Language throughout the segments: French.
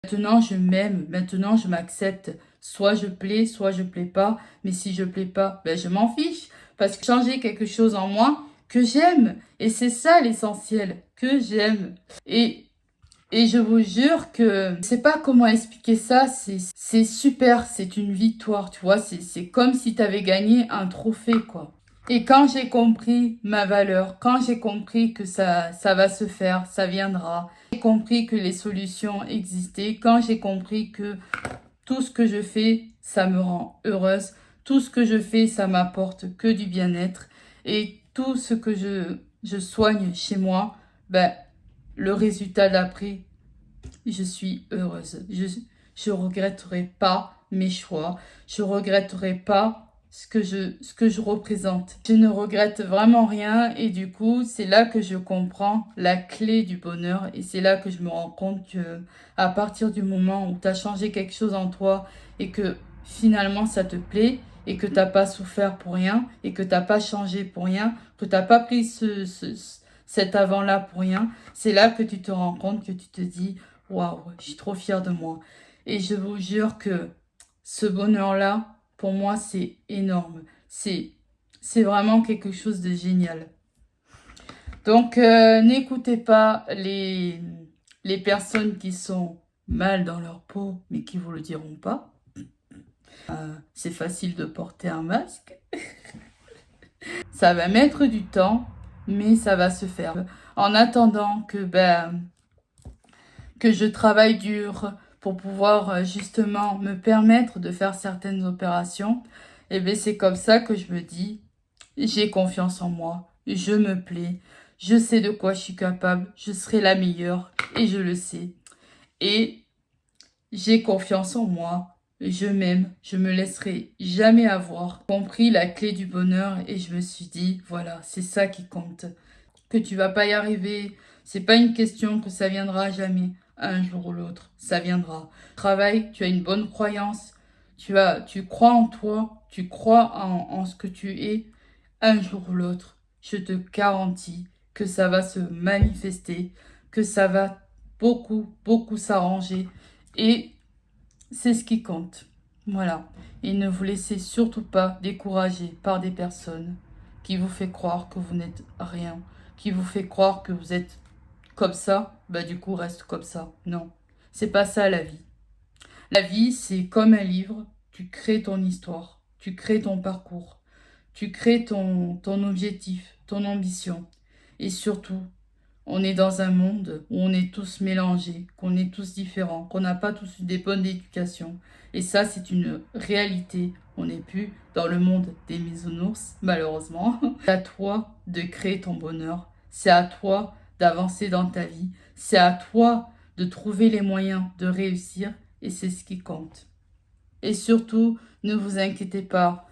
Maintenant, je m'aime. Maintenant, je m'accepte. Soit je plais, soit je plais pas. Mais si je plais pas, ben, je m'en fiche. Parce que changer quelque chose en moi que j'aime. Et c'est ça l'essentiel. Que j'aime. Et je vous jure que je sais pas comment expliquer ça, c'est super, c'est une victoire, tu vois, c'est comme si tu avais gagné un trophée, quoi. Et quand j'ai compris ma valeur, quand j'ai compris que ça va se faire, ça viendra, j'ai compris que les solutions existaient, quand j'ai compris que tout ce que je fais, ça me rend heureuse, tout ce que je fais, ça m'apporte que du bien-être, et tout ce que je soigne chez moi, ben, le résultat d'après, je suis heureuse. Je regretterai pas mes choix. Je regretterai pas ce que je représente. Je ne regrette vraiment rien et du coup, c'est là que je comprends la clé du bonheur et c'est là que je me rends compte que à partir du moment où tu as changé quelque chose en toi et que finalement ça te plaît et que tu n'as pas souffert pour rien et que tu n'as pas changé pour rien, que tu n'as pas pris cet avant-là pour rien, c'est là que tu te rends compte que tu te dis waouh, je suis trop fière de moi. Et je vous jure que ce bonheur-là, pour moi, c'est énorme. C'est vraiment quelque chose de génial. Donc, n'écoutez pas les personnes qui sont mal dans leur peau, mais qui vous le diront pas. C'est facile de porter un masque. Ça va mettre du temps, mais ça va se faire. En attendant que je travaille dur pour pouvoir justement me permettre de faire certaines opérations, et bien c'est comme ça que je me dis, j'ai confiance en moi, je me plais, je sais de quoi je suis capable, je serai la meilleure et je le sais. Et j'ai confiance en moi, je m'aime, je me laisserai jamais avoir. J'ai compris la clé du bonheur et je me suis dit, voilà, c'est ça qui compte. Que tu vas pas y arriver, c'est pas une question que ça viendra jamais. Un jour ou l'autre, ça viendra. Travaille, tu as une bonne croyance, tu crois en toi, tu crois en ce que tu es. Un jour ou l'autre, je te garantis que ça va se manifester, que ça va beaucoup, beaucoup s'arranger. Et c'est ce qui compte. Voilà. Et ne vous laissez surtout pas décourager par des personnes qui vous fait croire que vous n'êtes rien, qui vous fait croire que vous êtes comme ça, bah du coup reste comme ça. Non, c'est pas ça la vie. La vie, c'est comme un livre, tu crées ton histoire, tu crées ton parcours, tu crées ton objectif, ton ambition. Et surtout, on est dans un monde où on est tous mélangés, qu'on est tous différents, qu'on n'a pas tous des bonnes éducations. Et ça, c'est une réalité. On n'est plus dans le monde des bisounours, malheureusement. C'est à toi de créer ton bonheur. C'est à toi d'avancer dans ta vie. C'est à toi de trouver les moyens de réussir. Et c'est ce qui compte. Et surtout, ne vous inquiétez pas.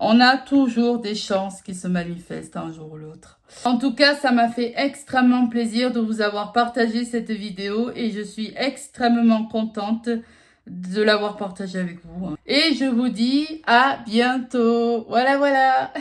On a toujours des chances qui se manifestent un jour ou l'autre. En tout cas, ça m'a fait extrêmement plaisir de vous avoir partagé cette vidéo et je suis extrêmement contente de l'avoir partagée avec vous. Et je vous dis à bientôt. Voilà, voilà.